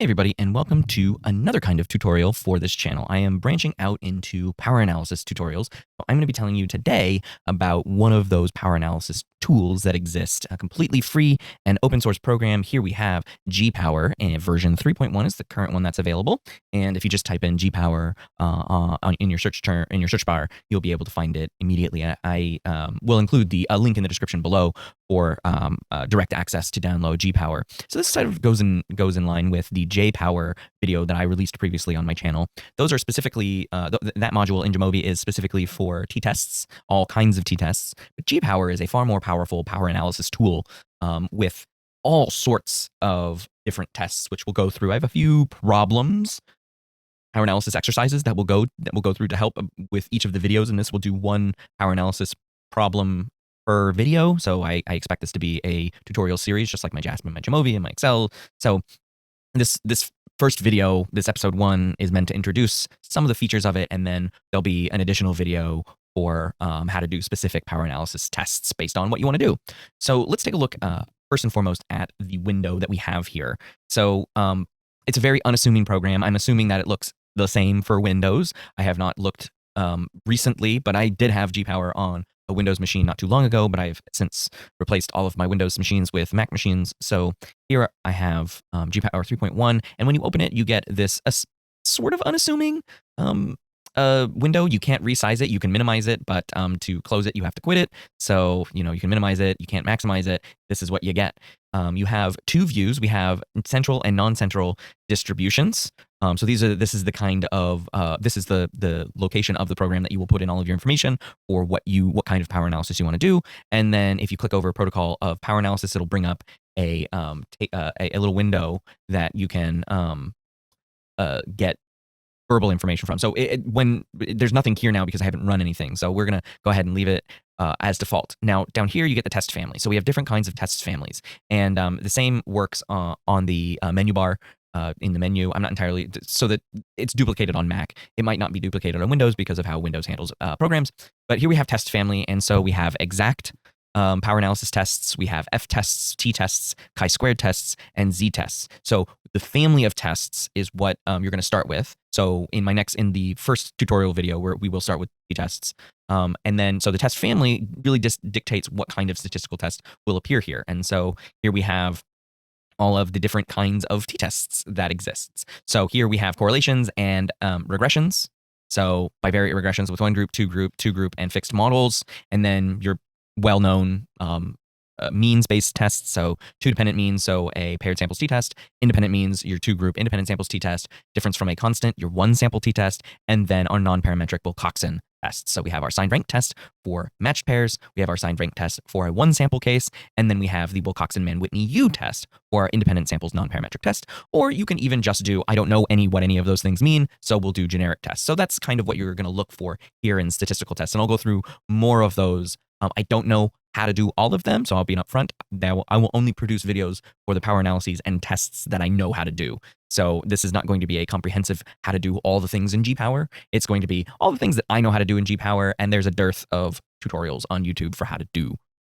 Hey everybody, and welcome to another kind of tutorial for this channel. I am branching out into power analysis tutorials. So I'm going to be telling you today about one of those power analysis tools that exist, a completely free and open source program. Here we have G-Power, and version 3.1 is the current one that's available. And if you just type in G-Power in your search bar, you'll be able to find it immediately. I will include a link in the description below for direct access to download G-Power. So this sort of goes in line with the J-Power video that I released previously on my channel. Those are specifically, that module in Jamovi is specifically for t-tests, all kinds of t-tests. But G-Power is a far more powerful power analysis tool with all sorts of different tests, which we'll go through. I have a few problems, power analysis exercises that we'll go through to help with each of the videos, and this will do one power analysis problem per video. So I expect this to be a tutorial series, just like my Jasmine, my Jamovi, and my Excel. So this first video, this episode 1, is meant to introduce some of the features of it, and then there'll be an additional video for how to do specific power analysis tests based on what you want to do. So let's take a look first and foremost at the window that we have here. So it's a very unassuming program. I'm assuming that it looks the same for Windows. I have not looked recently, but I did have G-Power on a Windows machine not too long ago, but I've since replaced all of my Windows machines with Mac machines. So here I have G-Power 3.1, and when you open it, you get this sort of unassuming window. You can't resize it. You can minimize it, but to close it, you have to quit it. So, you can minimize it. You can't maximize it. This is what you get. You have two views. We have central and non-central distributions. So this is the kind of this is the location of the program that you will put in all of your information for what kind of power analysis you want to do. And then if you click over protocol of power analysis, it'll bring up a little window that you can get verbal information from. So when there's nothing here now because I haven't run anything. So we're going to go ahead and leave it as default. Now down here, you get the test family. So we have different kinds of test families, and the same works on the menu bar. In the menu, I'm not entirely, so that it's duplicated on Mac. It might not be duplicated on Windows because of how Windows handles programs. But here we have test family, and so we have exact power analysis tests, we have F tests, T tests, chi-squared tests, and Z tests. So the family of tests is what you're going to start with. So in the first tutorial video, where we will start with T tests, and then so the test family really dictates what kind of statistical test will appear here. And so here we have all of the different kinds of t-tests that exists. So here we have correlations and regressions. So bivariate regressions with one group, two group, and fixed models. And then your well-known means-based tests. So two dependent means, so a paired samples t-test. Independent means, your two-group independent samples t-test. Difference from a constant, your one sample t-test. And then our non-parametric Wilcoxon tests. So we have our signed rank test for matched pairs. We have our signed rank test for a one sample case. And then we have the Wilcoxon-Mann-Whitney U test for our independent samples non-parametric test. Or you can even just do, I don't know what any of those things mean, so we'll do generic tests. So that's kind of what you're going to look for here in statistical tests. And I'll go through more of those. I don't know how to do all of them, so I'll be upfront. I will only produce videos for the power analyses and tests that I know how to do. So this is not going to be a comprehensive how to do all the things in G-Power. It's going to be all the things that I know how to do in G-Power, and there's a dearth of tutorials on YouTube for how to do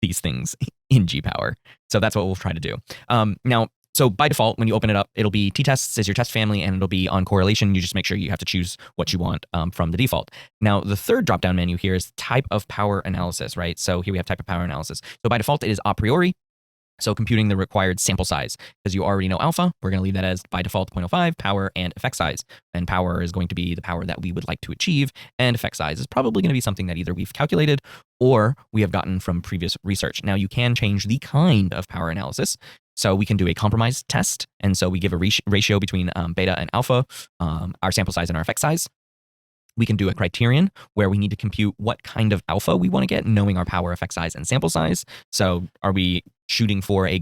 these things in G-Power. So that's what we'll try to do. Now, so by default, when you open it up, it'll be t-tests as your test family, and it'll be on correlation. You just make sure you have to choose what you want from the default. Now, the third drop-down menu here is type of power analysis, right? So here we have type of power analysis. So by default, it is a priori. So computing the required sample size, because you already know alpha, we're going to leave that as by default 0.05, power, and effect size. And power is going to be the power that we would like to achieve, and effect size is probably going to be something that either we've calculated or we have gotten from previous research. Now, you can change the kind of power analysis. So we can do a compromise test, and so we give a ratio between beta and alpha, our sample size and our effect size. We can do a criterion where we need to compute what kind of alpha we want to get, knowing our power, effect size, and sample size. So are we shooting for a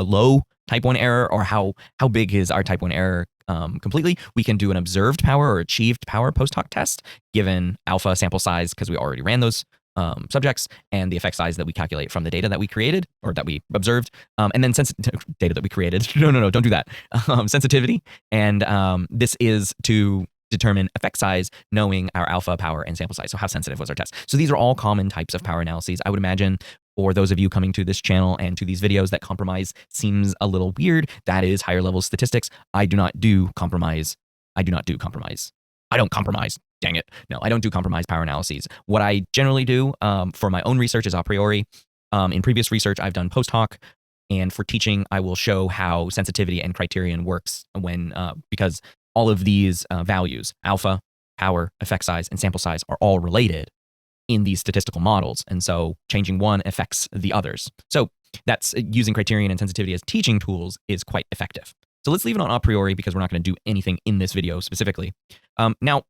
low type 1 error, or how big is our type 1 error completely? We can do an observed power or achieved power post hoc test, given alpha, sample size, because we already ran those subjects, and the effect size that we calculate from the data that we created or that we observed, and then data that we created. No, don't do that. Sensitivity, and this is to determine effect size, knowing our alpha, power, and sample size. So how sensitive was our test? So these are all common types of power analyses. I would imagine For those of you coming to this channel and to these videos that compromise seems a little weird, that is higher level statistics. I do not do compromise. I do not do compromise. I don't compromise. Dang it. No, I don't do compromise power analyses. What I generally do for my own research is a priori. In previous research, I've done post hoc. And for teaching, I will show how sensitivity and criterion works when, because all of these values, alpha, power, effect size, and sample size are all related in these statistical models. And so changing one affects the others. So that's using criterion and sensitivity as teaching tools is quite effective. So let's leave it on a priori because we're not going to do anything in this video specifically. Now,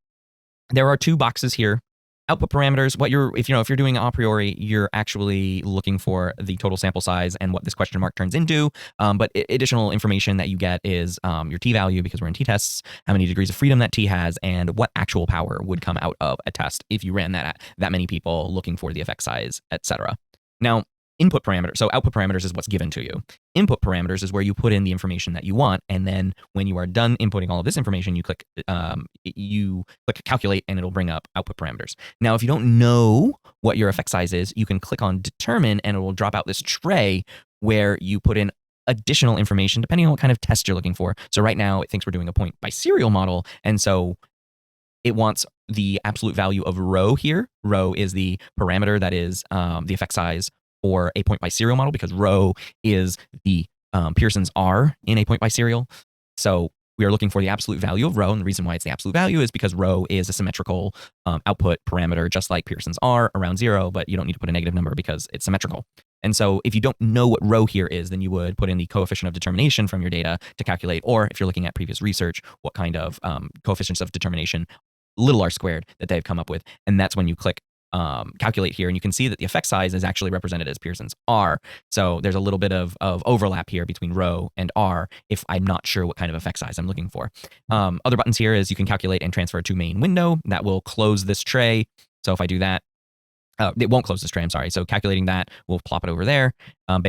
there are two boxes here. Output parameters, if you're doing a priori, you're actually looking for the total sample size and what this question mark turns into. But additional information that you get is your t-value, because we're in t-tests, how many degrees of freedom that t has, and what actual power would come out of a test if you ran that at that many people looking for the effect size, etc. Now, input parameters, so output parameters is what's given to you. Input parameters is where you put in the information that you want, and then when you are done inputting all of this information, you click calculate, and it'll bring up output parameters. Now, if you don't know what your effect size is, you can click on determine, and it will drop out this tray where you put in additional information depending on what kind of test you're looking for. So right now, it thinks we're doing a point-biserial model, and so it wants the absolute value of rho here. Rho is the parameter that is the effect size for a point-biserial model, because rho is the Pearson's R in a point-biserial. So we are looking for the absolute value of rho, and the reason why it's the absolute value is because rho is a symmetrical output parameter, just like Pearson's R around 0, but you don't need to put a negative number because it's symmetrical. And so if you don't know what rho here is, then you would put in the coefficient of determination from your data to calculate, or if you're looking at previous research, what kind of coefficients of determination, little r squared, that they've come up with. And that's when you click calculate here, and you can see that the effect size is actually represented as Pearson's R. So there's a little bit of overlap here between rho and R if I'm not sure what kind of effect size I'm looking for. Other buttons here is you can calculate and transfer to main window. That will close this tray. So if I do that, it won't close this tray, I'm sorry. So calculating that, we'll plop it over there.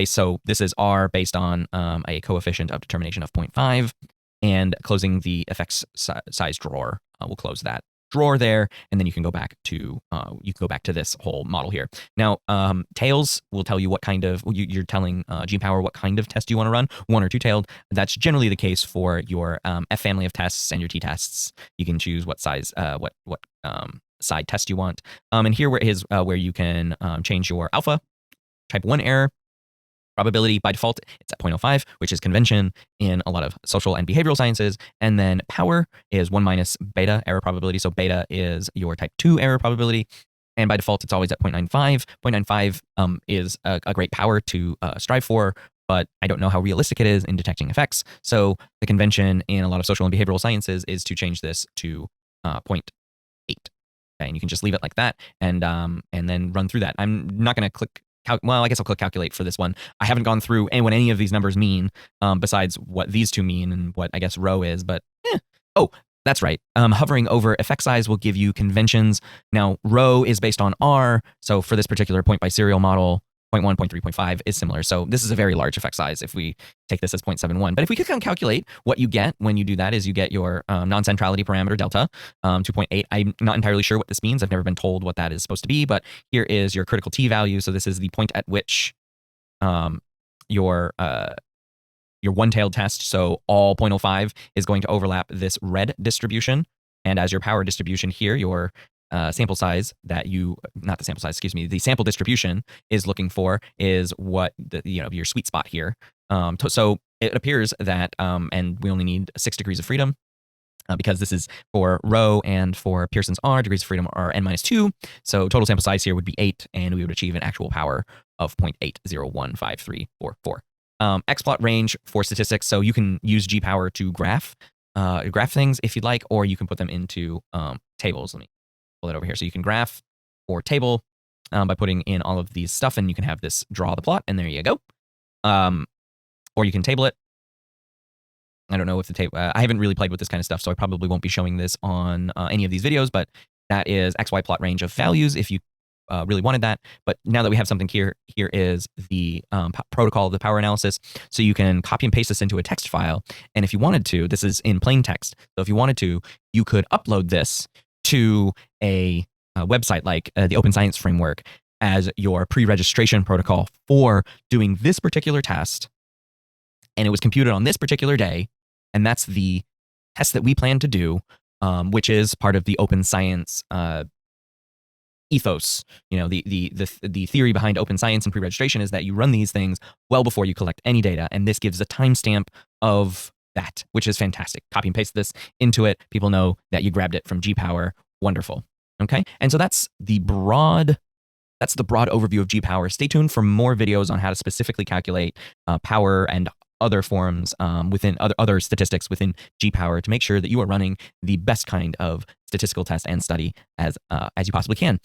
So this is R based on a coefficient of determination of 0.5, and closing the effects size drawer will close that drawer there, and then you can go back to this whole model here. Now, tails will tell you what kind of you're telling GPower what kind of test you want to run, one or two tailed. That's generally the case for your F family of tests and your T tests. You can choose what size side test you want. And here where you can change your alpha, type 1 error. Probability, by default, it's at 0.05, which is convention in a lot of social and behavioral sciences. And then power is 1 minus beta error probability. So beta is your type 2 error probability. And by default, it's always at 0.95. 0.95 is a great power to strive for, but I don't know how realistic it is in detecting effects. So the convention in a lot of social and behavioral sciences is to change this to 0.8. Okay, and you can just leave it like that and then run through that. I'm not going to click. Well, I guess I'll click calculate for this one. I haven't gone through what any of these numbers mean, besides what these two mean and what I guess rho is, but oh, that's right. Hovering over effect size will give you conventions. Now, rho is based on R, so for this particular point-biserial model, 0.1, 0.3, 0.5 is similar. So this is a very large effect size if we take this as 0.71. But if we click on calculate, what you get when you do that is you get your non-centrality parameter delta, 2.8. I'm not entirely sure what this means. I've never been told what that is supposed to be, but here is your critical t value. So this is the point at which your one-tailed test, so all 0.05 is going to overlap this red distribution. And as your power distribution here, your sample size the sample distribution is looking for is what your sweet spot here. So it appears that, and we only need 6 degrees of freedom because this is for rho, and for Pearson's R, degrees of freedom are n-2. So total sample size here would be 8, and we would achieve an actual power of 0.8015344. Xplot range for statistics. So you can use GPower to graph things if you'd like, or you can put them into tables. Let me pull it over here. So you can graph or table by putting in all of these stuff, and you can have this draw the plot, and there you go. Or you can table it. I don't know if the table, I haven't really played with this kind of stuff, so I probably won't be showing this on any of these videos, but that is XY plot range of values if you really wanted that. But now that we have something here is the protocol of the power analysis. So you can copy and paste this into a text file. And if you wanted to, this is in plain text. So if you wanted to, you could upload this to a website like the Open Science Framework. as your pre-registration protocol for doing this particular test, and it was computed on this particular day, and that's the test that we plan to do, which is part of the open science ethos. The theory behind open science and pre-registration is that you run these things well before you collect any data, and this gives a timestamp of that, which is fantastic. Copy and paste this into it. People know that you grabbed it from G-Power. Wonderful. Okay, and so that's the broad overview of G-Power. Stay tuned for more videos on how to specifically calculate power and other forms within other statistics within G-Power to make sure that you are running the best kind of statistical test and study as you possibly can.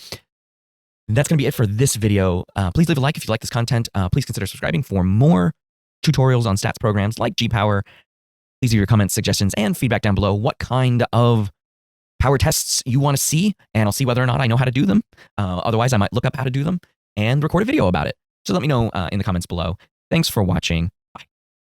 That's going to be it for this video. Please leave a like if you like this content. Please consider subscribing for more tutorials on stats programs like G-Power. Please leave your comments, suggestions, and feedback down below. What kind of power tests you want to see, and I'll see whether or not I know how to do them. Otherwise, I might look up how to do them and record a video about it. So let me know in the comments below. Thanks for watching.